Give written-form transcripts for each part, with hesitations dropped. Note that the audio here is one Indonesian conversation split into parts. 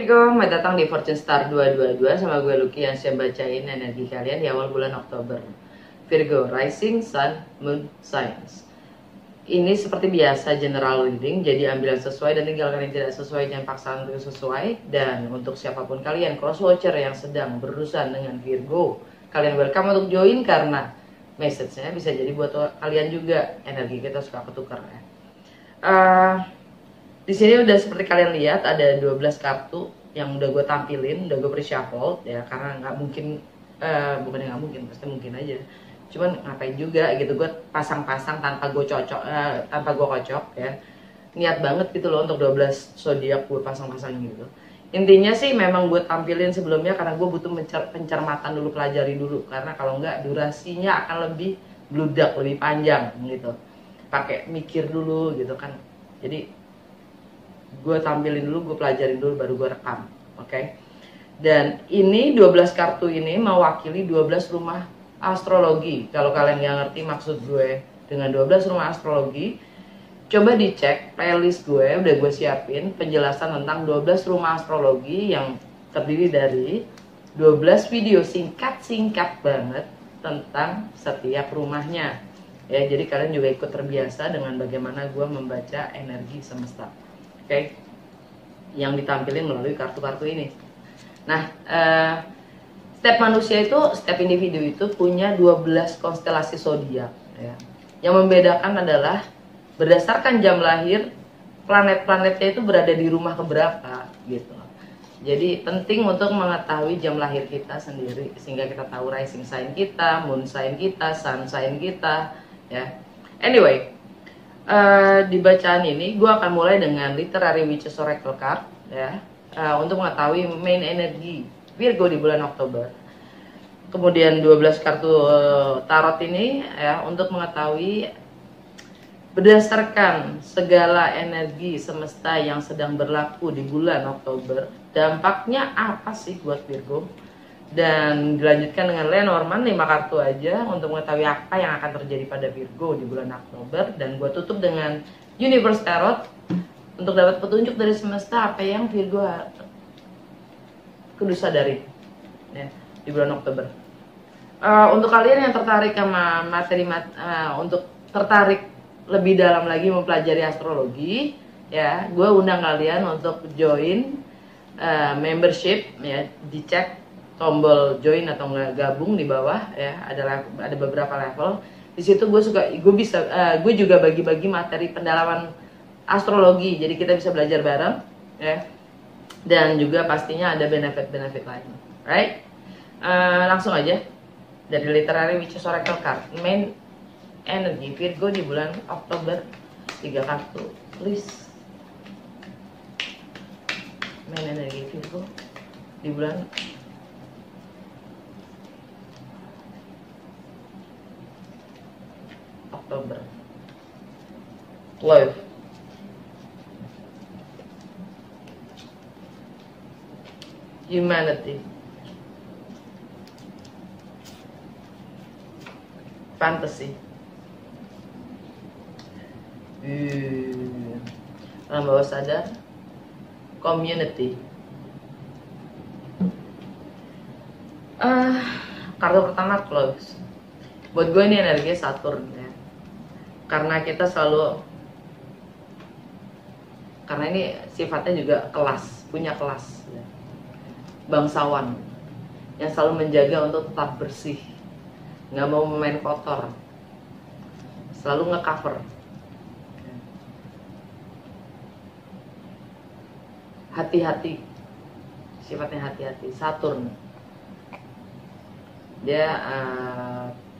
Virgo, selamat datang di Fortune Star 222 sama gue Lucky yang siap bacain energi kalian di awal bulan Oktober. Virgo, Rising, Sun, Moon, Signs. Ini seperti biasa general reading, jadi ambil yang sesuai dan tinggalkan yang tidak sesuai, jangan paksa untuk sesuai. Dan untuk siapapun kalian, cross watcher yang sedang berurusan dengan Virgo, kalian welcome untuk join karena message-nya bisa jadi buat kalian juga. Energi kita suka ketukar ya. Di sini udah seperti kalian lihat ada 12 kartu yang udah gue tampilin, udah gue pre-shuffle ya, karena nggak mungkin, bukannya nggak mungkin, pasti mungkin aja. Cuman ngapain juga gitu, gue pasang-pasang tanpa gue kocok ya. Niat banget gitu loh untuk 12 zodiak gue pasang-pasang gitu. Intinya sih memang gue tampilin sebelumnya karena gue butuh pencermatan dulu, pelajari dulu, karena kalau nggak durasinya akan lebih bludak, lebih panjang gitu. Pakai mikir dulu gitu kan. Jadi gue tampilin dulu, gue pelajarin dulu, baru gue rekam, oke? Dan ini 12 kartu ini mewakili 12 rumah astrologi. Kalau kalian nggak ngerti maksud gue dengan 12 rumah astrologi, coba dicek playlist gue, udah gue siapin penjelasan tentang 12 rumah astrologi yang terdiri dari 12 video singkat banget tentang setiap rumahnya. Ya, jadi kalian juga ikut terbiasa dengan bagaimana gue membaca energi semesta. Oke, yang ditampilin melalui kartu-kartu ini. Nah, setiap manusia itu, setiap individu itu punya 12 konstelasi zodiak ya. Yang membedakan adalah berdasarkan jam lahir, planet-planetnya itu berada di rumah keberapa gitu. Jadi penting untuk mengetahui jam lahir kita sendiri sehingga kita tahu rising sign kita, moon sign kita, sun sign kita ya. Anyway, di bacaan ini gue akan mulai dengan Literary Witches Oracle card ya, untuk mengetahui main energi Virgo di bulan Oktober. Kemudian 12 kartu tarot ini ya, untuk mengetahui berdasarkan segala energi semesta yang sedang berlaku di bulan Oktober, dampaknya apa sih buat Virgo. Dan dilanjutkan dengan Lenormand 5 kartu aja untuk mengetahui apa yang akan terjadi pada Virgo di bulan Oktober. Dan gue tutup dengan Universe Tarot untuk dapat petunjuk dari semesta apa yang Virgo kudu sadari ya, di bulan Oktober. Untuk kalian yang tertarik sama materi untuk tertarik lebih dalam lagi mempelajari astrologi ya, gue undang kalian untuk join membership ya. Dicek tombol join atau nggak gabung di bawah ya, ada beberapa level. Di situ gue juga bagi-bagi materi pendalaman astrologi, jadi kita bisa belajar bareng ya. Dan juga pastinya ada benefit lain, right? Langsung aja dari Literary Witches Oracle card, main energi Virgo di bulan Oktober, 3 kartu, please. Main energi Virgo di bulan Oktober. Love, humanity, fantasy, alam bawah sadar, community. Kartu pertama close. Buat gue ini energinya Saturn ya. Karena ini sifatnya juga kelas, punya kelas ya. Bangsawan yang selalu menjaga untuk tetap bersih, nggak mau main kotor, selalu nge-cover. Hati-hati, sifatnya hati-hati. Saturn dia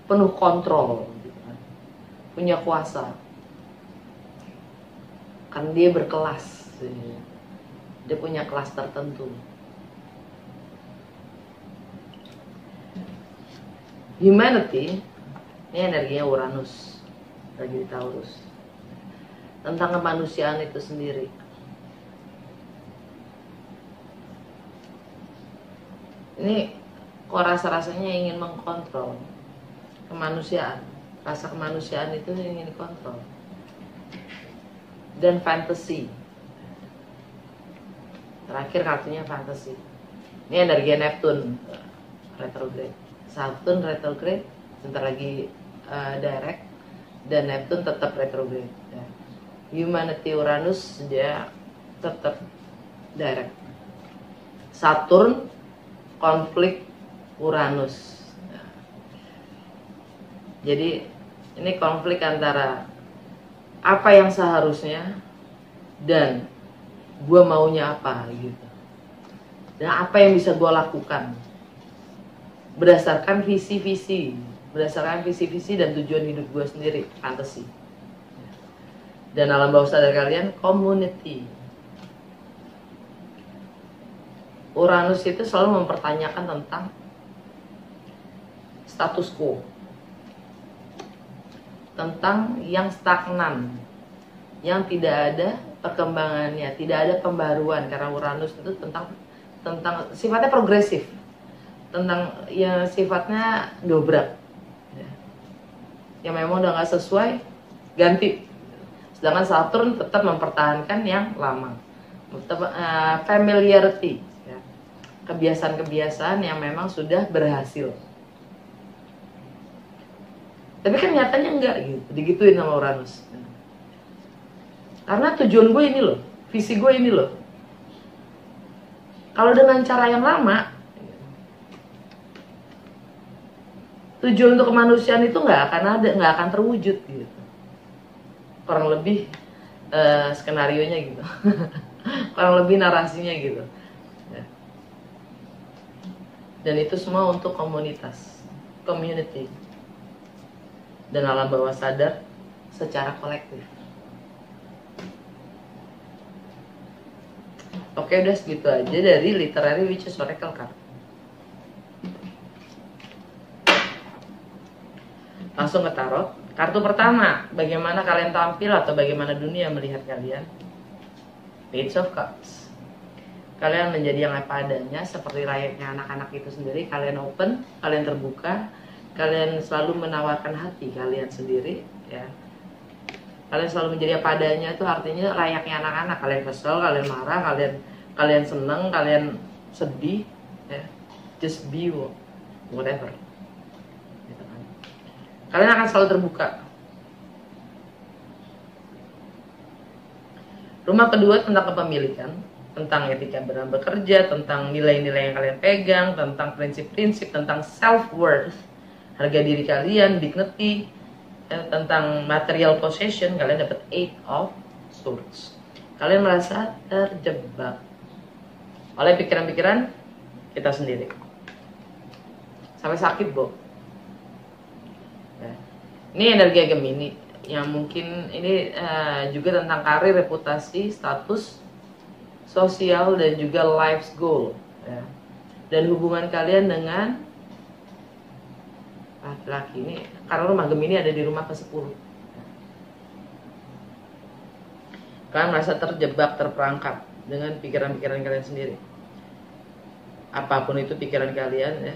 penuh kontrol gitu kan. Punya kuasa kan, dia berkelas, dia punya kelas tertentu. Humanity ini energinya Uranus lagi di Taurus, tentang kemanusiaan itu sendiri. Ini kok rasa-rasanya ingin mengkontrol kemanusiaan, rasa kemanusiaan itu ingin dikontrol. Dan fantasy, Terakhir kartunya fantasi. Ini energi Neptune retrograde. Saturn retrograde, sebentar lagi direct, dan Neptune tetap retrograde. Ya. Humanity Uranus dia tetap direct. Saturn konflik Uranus. Ya. Jadi ini konflik antara apa yang seharusnya dan gue maunya apa gitu, dan apa yang bisa gue lakukan berdasarkan visi-visi dan tujuan hidup gue sendiri, fantasi. Dan alam bawah sadar kalian, community. Uranus itu selalu mempertanyakan tentang status quo, tentang yang stagnan, yang tidak ada perkembangannya, tidak ada pembaruan, karena Uranus itu tentang sifatnya progresif, tentang ya sifatnya dobrak, ya. Yang memang udah nggak sesuai ganti. Sedangkan Saturn tetap mempertahankan yang lama, tetap familiarity, ya. Kebiasaan-kebiasaan yang memang sudah berhasil. Tapi kan nyatanya enggak gitu, digituin sama Uranus. Karena tujuan gue ini loh, visi gue ini loh. Kalau dengan cara yang lama, tujuan untuk kemanusiaan itu nggak akan ada, nggak akan terwujud gitu. Kurang lebih skenarionya gitu, kurang lebih narasinya gitu. Ya. Dan itu semua untuk komunitas, community, dan alam bawah sadar secara kolektif. Oke, udah segitu aja dari Literary Witches Oracle card. Langsung ke tarot. Kartu pertama, bagaimana kalian tampil atau bagaimana dunia melihat kalian? Page of Cups. Kalian menjadi yang apa adanya, seperti layaknya anak-anak itu sendiri. Kalian open, kalian terbuka, kalian selalu menawarkan hati kalian sendiri, ya. Kalian selalu menjadi apa adanya, itu artinya layaknya anak-anak. Kalian kesel, kalian marah, kalian seneng, kalian sedih, ya. Just be whatever. Gitu kan. Kalian akan selalu terbuka. Rumah kedua tentang kepemilikan, tentang etika dalam bekerja, tentang nilai-nilai yang kalian pegang, tentang prinsip-prinsip, tentang self-worth, harga diri kalian, dignity, tentang material possession. Kalian dapat 8 of Swords. Kalian merasa terjebak oleh pikiran-pikiran kita sendiri, sampai sakit, Bo. Ini energi Gemini yang mungkin ini juga tentang karir, reputasi, status sosial, dan juga life's goal, ya. Dan hubungan kalian dengan laki-laki ini, karena rumah Gemini ada di rumah ke-10. Kalian merasa terjebak, terperangkap dengan pikiran-pikiran kalian sendiri. Apapun itu pikiran kalian, ya.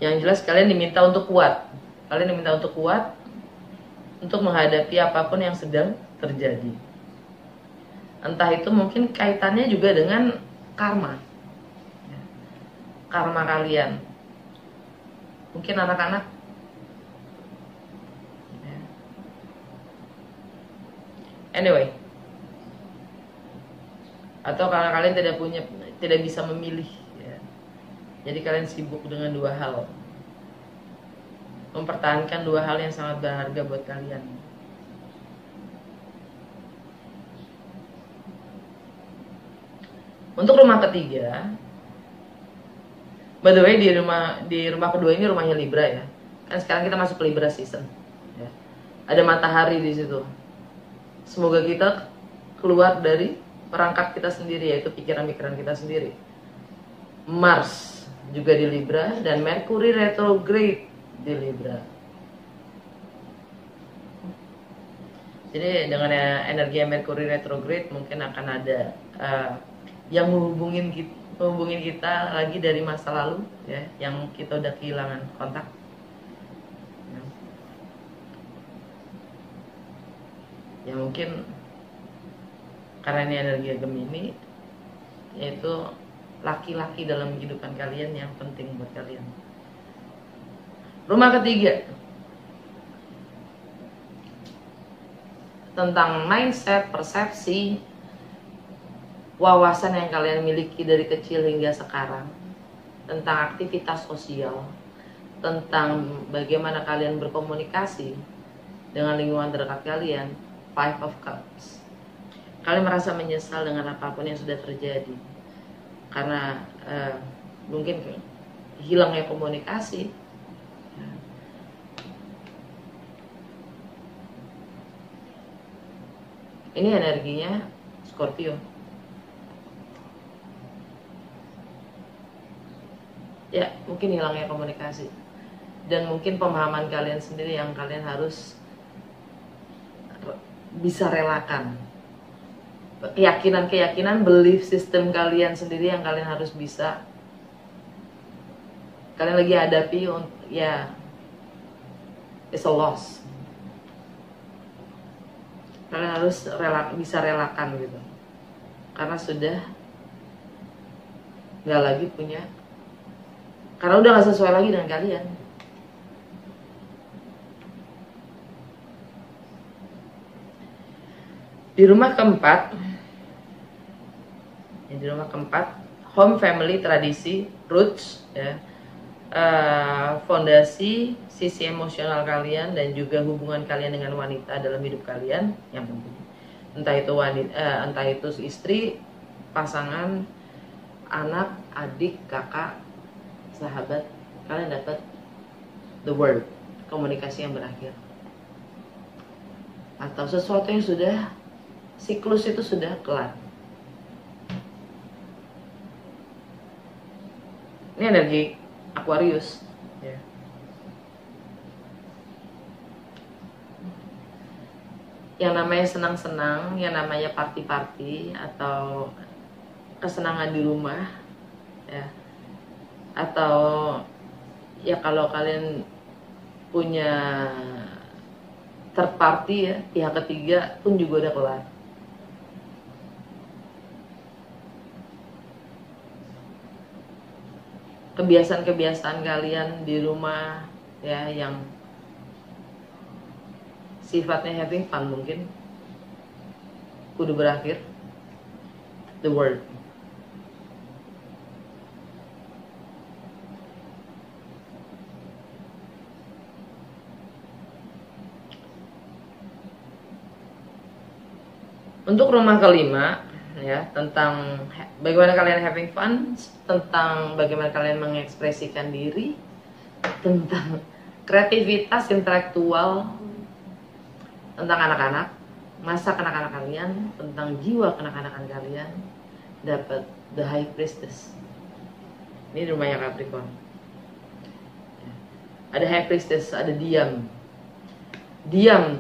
Yang jelas kalian diminta untuk kuat. Kalian diminta untuk kuat untuk menghadapi apapun yang sedang terjadi. Entah itu mungkin kaitannya juga dengan karma. Karma kalian. Mungkin anak-anak, anyway, atau karena kalian tidak bisa memilih, ya. Jadi kalian sibuk dengan dua hal, mempertahankan dua hal yang sangat berharga buat kalian. Untuk rumah ketiga, by the way, di rumah kedua ini rumahnya Libra, ya. Kan sekarang kita masuk ke Libra season, ya. Ada matahari di situ. Semoga kita keluar dari perangkap kita sendiri, yaitu pikiran-pikiran kita sendiri. Mars juga di Libra, dan Mercury retrograde di Libra. Jadi dengan energi Mercury retrograde mungkin akan ada yang menghubungin kita lagi dari masa lalu, ya, yang kita udah kehilangan kontak. Ya mungkin karena ini energi Gemini, yaitu laki-laki dalam kehidupan kalian yang penting buat kalian. Rumah ketiga tentang mindset, persepsi, wawasan yang kalian miliki dari kecil hingga sekarang, tentang aktivitas sosial, tentang bagaimana kalian berkomunikasi dengan lingkungan terdekat kalian. Five of Cups. Kalian merasa menyesal dengan apapun yang sudah terjadi karena mungkin hilangnya komunikasi. Ini energinya Scorpio. Ya, mungkin hilangnya komunikasi. Dan mungkin pemahaman kalian sendiri yang kalian harus bisa relakan. Keyakinan, belief system kalian sendiri yang kalian harus bisa. Kalian lagi hadapi, ya, it's a loss. Kalian harus bisa relakan gitu. Karena sudah nggak lagi punya, karena udah nggak sesuai lagi dengan kalian. Di rumah keempat, home, family, tradisi, roots, ya, fondasi, sisi emosional kalian dan juga hubungan kalian dengan wanita dalam hidup kalian yang penting. Entah itu istri, pasangan, anak, adik, kakak, sahabat, kalian dapat the word, komunikasi yang berakhir, atau sesuatu yang sudah, siklus itu sudah kelar. Ini energi Aquarius, ya. Yang namanya senang-senang, yang namanya party-party atau kesenangan di rumah, ya. Atau ya kalau kalian punya third party, ya, pihak ketiga pun juga udah kelar. Kebiasaan-kebiasaan kalian di rumah, ya, yang sifatnya having fun mungkin kudu berakhir. The word. Untuk rumah kelima, ya, tentang bagaimana kalian having fun, tentang bagaimana kalian mengekspresikan diri, tentang kreativitas intelektual, tentang anak-anak, masa kanak-kanak kalian, tentang jiwa kanak-kanakan kalian, dapat the High Priestess. Ini rumahnya Capricorn. Ada High Priestess, ada diam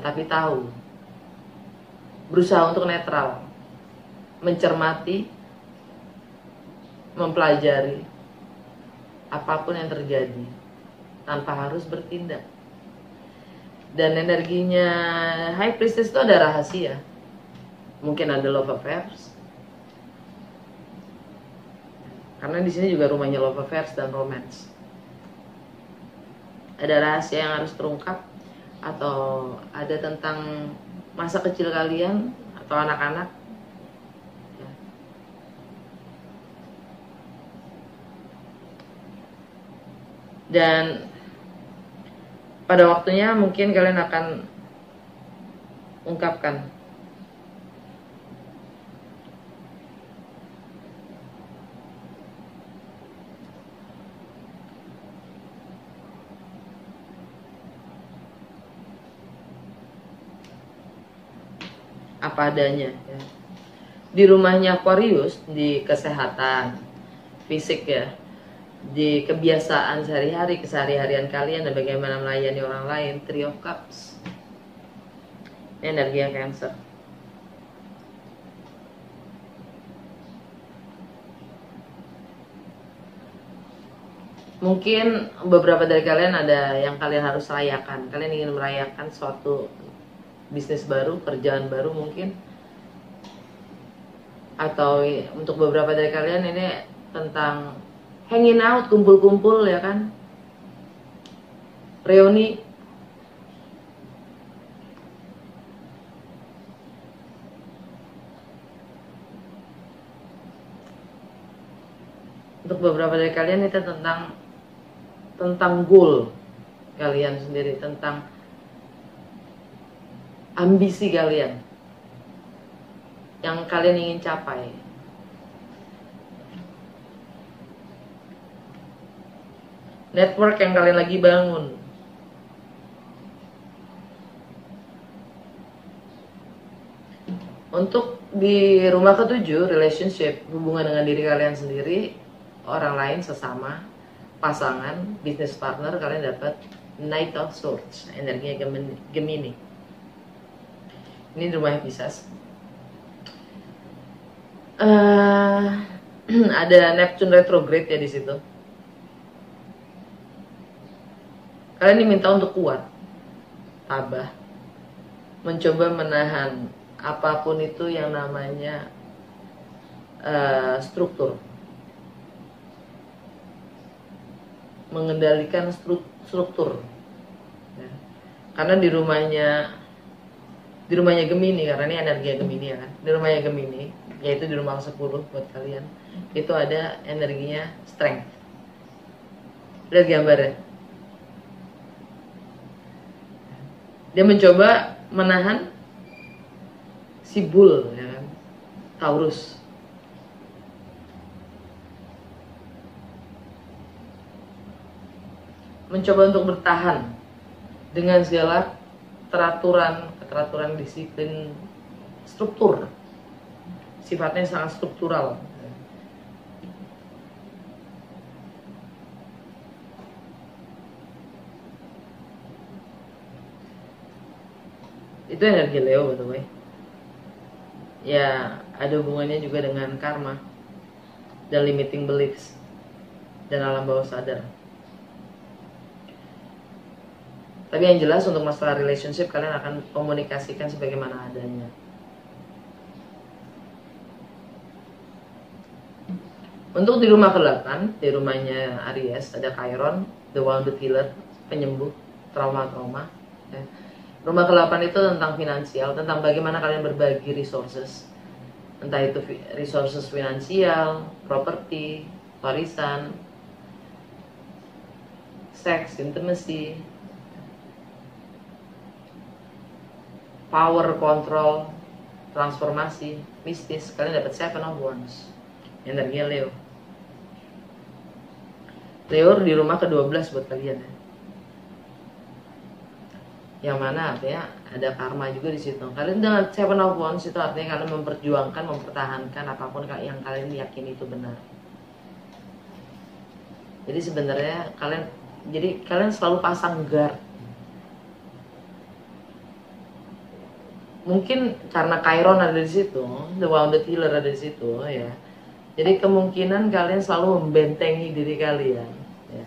tapi tahu, berusaha untuk netral, mencermati, mempelajari apapun yang terjadi tanpa harus bertindak. Dan energinya High Priestess itu ada rahasia, mungkin ada love affairs, karena di sini juga rumahnya love affairs dan romance. Ada rahasia yang harus terungkap, atau ada tentang masa kecil kalian atau anak-anak. Dan pada waktunya mungkin kalian akan ungkapkan apa adanya, ya. Di rumahnya Aquarius, di kesehatan fisik, ya, di kebiasaan sehari-hari, keseharian kalian dan bagaimana melayani orang lain. Three of Cups. Ini energi yang Cancer. Mungkin beberapa dari kalian ada yang kalian harus rayakan. Kalian ingin merayakan suatu bisnis baru, kerjaan baru mungkin. Atau untuk beberapa dari kalian ini tentang hanging out, kumpul-kumpul ya kan, reuni. Untuk beberapa dari kalian itu tentang goal kalian sendiri, tentang ambisi kalian yang kalian ingin capai. Network yang kalian lagi bangun. Untuk di rumah ketujuh, relationship, hubungan dengan diri kalian sendiri, orang lain, sesama, pasangan, business partner, kalian dapat Knight of Swords, energinya Gemini. Ini rumah Pisces. Ada Neptune retrograde ya di situ. Kalian diminta untuk kuat, tabah, mencoba menahan apapun itu yang namanya struktur, mengendalikan struktur ya. Karena di rumahnya Gemini, karena ini energi Gemini ya kan, di rumahnya Gemini, yaitu di rumah 10 buat kalian, itu ada energinya strength. Lihat gambarnya, dia mencoba menahan si bull ya kan, Taurus. Mencoba untuk bertahan dengan segala keteraturan disiplin, struktur, sifatnya sangat struktural. Itu energi Leo by the way. Ya, ada hubungannya juga dengan karma dan limiting beliefs dan alam bawah sadar. Tapi yang jelas untuk masalah relationship, kalian akan komunikasikan sebagaimana adanya. Untuk di rumah ke-8, di rumahnya Aries, ada Chiron, the wounded healer, penyembuh trauma-trauma ya. Rumah ke-8 itu tentang finansial, tentang bagaimana kalian berbagi resources. Entah itu resources finansial, properti, warisan, seks, intimacy, power, control, transformasi, mistis. Kalian dapat 7 of Wands, energi Leo. Leo di rumah ke-12 buat kalian ya. Yang mana artinya ada karma juga di situ. Kalian dengan 7 of Wands itu artinya kalian memperjuangkan, mempertahankan apapun yang kalian yakini itu benar. Jadi sebenarnya kalian selalu pasang guard. Mungkin karena Chiron ada di situ, the wounded healer ada di situ ya. Jadi kemungkinan kalian selalu membentengi diri kalian ya,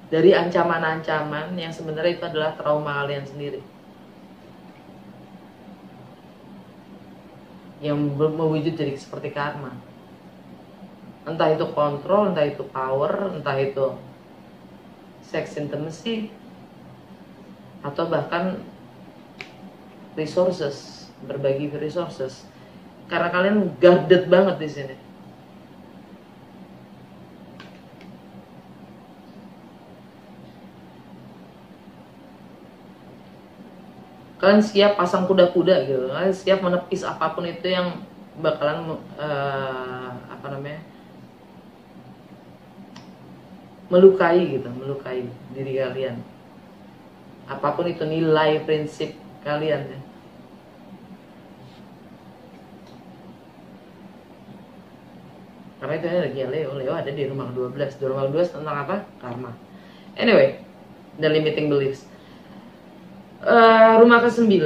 dari ancaman-ancaman yang sebenarnya itu adalah trauma kalian sendiri, yang mewujud jadi seperti karma. Entah itu kontrol, entah itu power, entah itu sex intimacy, atau bahkan resources, berbagi resources. Karena kalian guarded banget di sini. Kalian siap pasang kuda-kuda gitu. Kalian siap menepis apapun itu yang bakalan melukai diri kalian. Apapun itu nilai prinsip kalian ya. Karena itu energi Leo ada di rumah 12. Di rumah 12 tentang apa? Karma. Anyway, the limiting beliefs. Rumah ke-9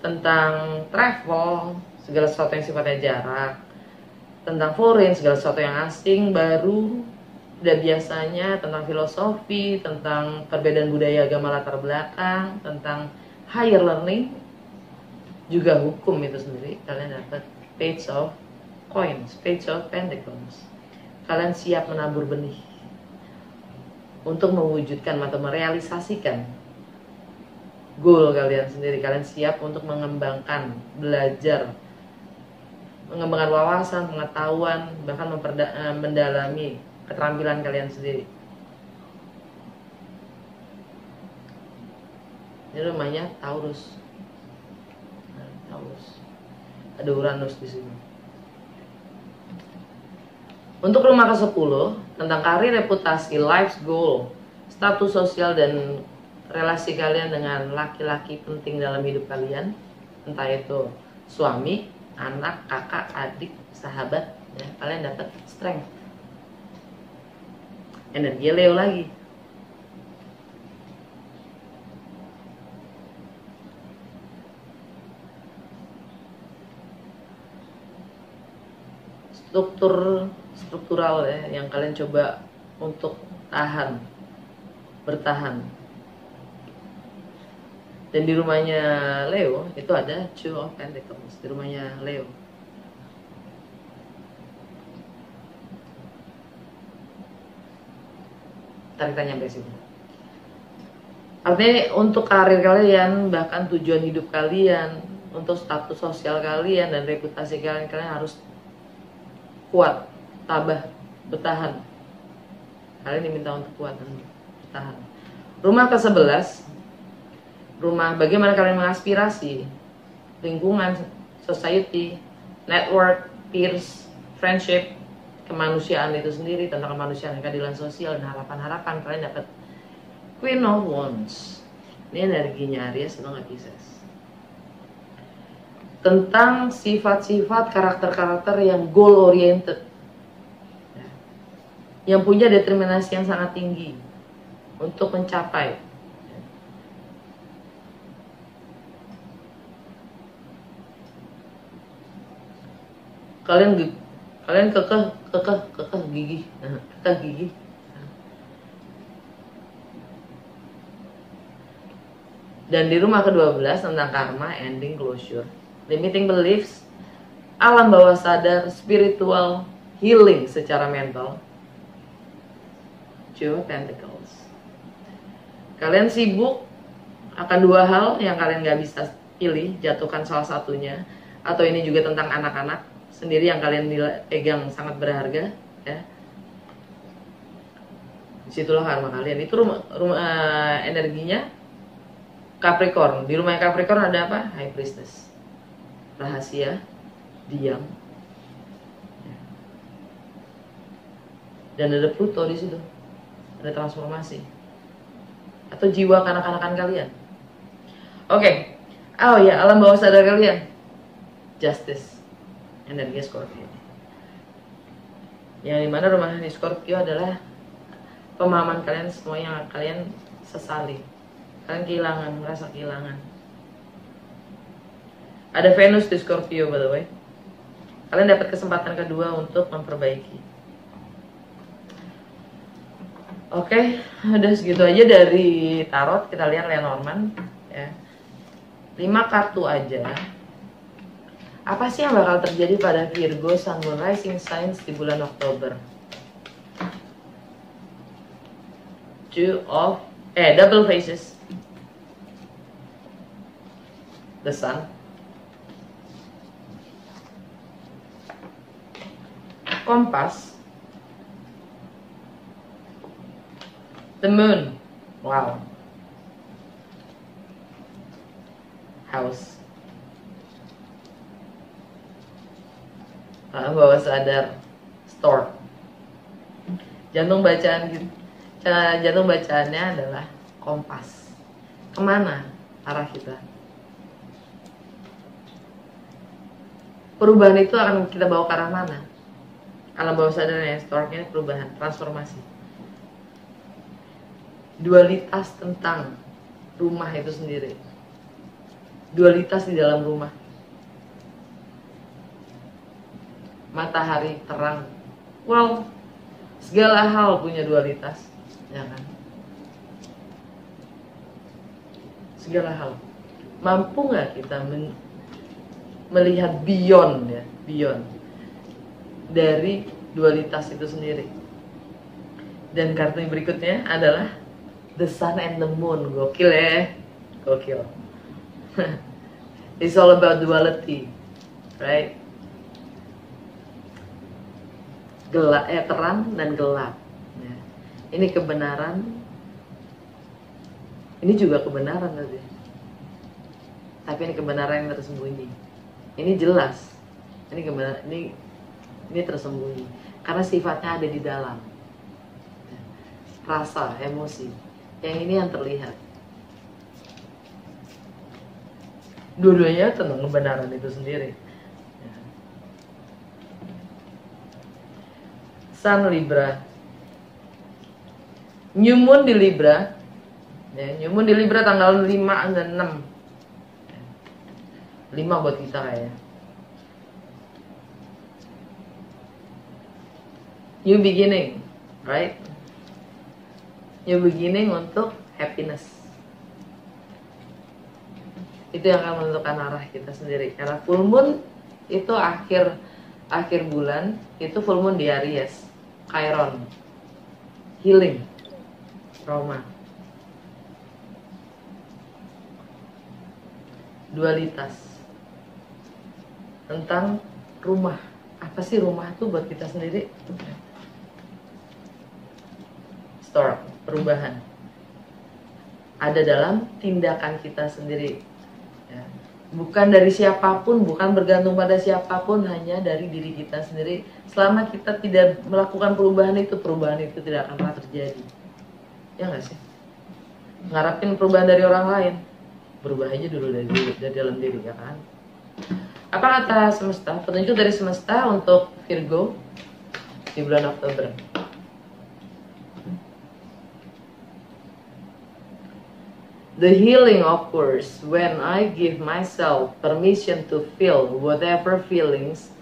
tentang travel, segala sesuatu yang sifatnya jarak, tentang foreign, segala sesuatu yang asing, baru, dan biasanya tentang filosofi, tentang perbedaan budaya, agama, latar belakang, tentang higher learning, juga hukum itu sendiri. Kalian dapat Page of coins, Page of Pentacles. Kalian siap menabur benih untuk mewujudkan atau merealisasikan goal kalian sendiri. Kalian siap untuk mengembangkan, belajar, mengembangkan wawasan, pengetahuan, bahkan mendalami keterampilan kalian sendiri. Ini rumahnya Taurus. Nah, Taurus. Ada Uranus di sini. Untuk rumah ke-10 tentang karir, reputasi, life goal, status sosial dan relasi kalian dengan laki-laki penting dalam hidup kalian, entah itu suami, anak, kakak, adik, sahabat, ya, kalian dapat strength. Energi Leo lagi. Struktural ya, yang kalian coba untuk bertahan. Dan di rumahnya Leo itu ada Two of Pentacles, di rumahnya Leo. Ntar kita nyampe situ. Artinya untuk karir kalian, bahkan tujuan hidup kalian, untuk status sosial kalian dan reputasi kalian harus kuat, tabah, bertahan. Kalian diminta untuk kuat dan bertahan. Rumah ke-11, rumah bagaimana kalian mengaspirasi, lingkungan, society, network, peers, friendship, kemanusiaan itu sendiri, tentang kemanusiaan, keadilan sosial, dan harapan-harapan. Kalian dapat Queen of Wands. Ini energinya Aries atau nggak Pisces. Tentang sifat-sifat karakter-karakter yang goal oriented, yang punya determinasi yang sangat tinggi untuk mencapai. Kalian kekeh gigih, Dan di rumah ke-12 tentang karma, ending, closure, limiting beliefs, alam bawah sadar, spiritual, healing secara mental. Two of Pentacles. Kalian sibuk akan dua hal yang kalian gak bisa pilih, jatuhkan salah satunya. Atau ini juga tentang anak-anak sendiri yang kalian pegang sangat berharga, ya. Disitulah karma kalian. Itu rumah energinya Capricorn. Di rumah Capricorn ada apa? High Priestess. Rahasia, diam, dan ada Pluto di situ. Ada transformasi atau jiwa kanak-kanakan kalian. Oke. Oh ya, alam bawah sadar kalian. Justice. Energi Scorpio. Yang dimana rumah di Scorpio adalah pemahaman kalian semua yang kalian sesali. Kalian kehilangan, merasa kehilangan. Ada Venus di Scorpio, by the way. Kalian dapat kesempatan kedua untuk memperbaiki. Oke, udah segitu aja dari tarot. Kita lihat Lenormand, ya. 5 kartu aja. Apa sih yang bakal terjadi pada Virgo, Sun, Moon, Rising Signs di bulan Oktober? Double Faces, The Sun, Kompas, The Moon, wow, House, bawah sadar, Stork. Jantung bacaannya adalah kompas. Kemana arah kita? Perubahan itu akan kita bawa ke arah mana? Alam bawah sadarnya Storknya perubahan, transformasi. Dualitas tentang rumah itu sendiri. Dualitas di dalam rumah. Matahari terang. Well, segala hal punya dualitas, ya kan? Segala hal. Mampu nggak kita melihat beyond, ya, beyond? dari dualitas itu sendiri. Dan kartu yang berikutnya adalah The Sun and the Moon. Gokil ya, gokil. It's all about duality, right? Gelap, terang dan gelap. Ya. Ini kebenaran, ini juga kebenaran tadi. Tapi ini kebenaran yang tersembunyi. Ini jelas, ini kebenaran, ini tersembunyi. Karena sifatnya ada di dalam. Rasa, emosi. Yang ini yang terlihat. Dua-duanya tentang kebenaran itu sendiri. Sun Libra, New Moon di Libra, ya, New Moon di Libra tanggal 5 dan 6. 5 buat kita ya. New beginning, right? New beginning untuk happiness. Itu yang akan menentukan arah kita sendiri. Karena full moon itu akhir bulan, itu full moon di Aries. Chiron, healing, trauma, dualitas, tentang rumah. Apa sih rumah itu buat kita sendiri? Start, perubahan. Ada dalam tindakan kita sendiri. Ya. Bukan dari siapapun, bukan bergantung pada siapapun, hanya dari diri kita sendiri. Selama kita tidak melakukan perubahan itu tidak akan pernah terjadi. Ya nggak sih? Ngarapin perubahan dari orang lain, berubah aja dulu dari dalam diri, ya kan? Apa kata semesta? Petunjuk dari semesta untuk Virgo di bulan Oktober. The healing occurs when I give myself permission to feel whatever feelings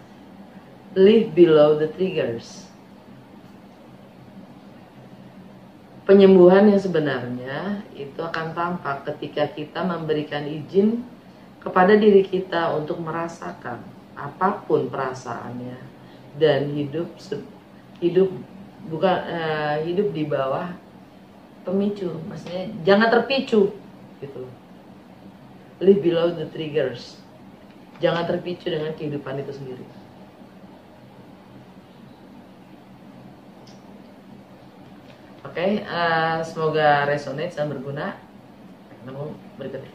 live below the triggers. Penyembuhan yang sebenarnya itu akan tampak ketika kita memberikan izin kepada diri kita untuk merasakan apapun perasaannya dan hidup di bawah pemicu, maksudnya jangan terpicu gitu. Live below the triggers. Jangan terpicu dengan kehidupan itu sendiri. Oke, semoga resonate dan berguna. Ketemu berikutnya.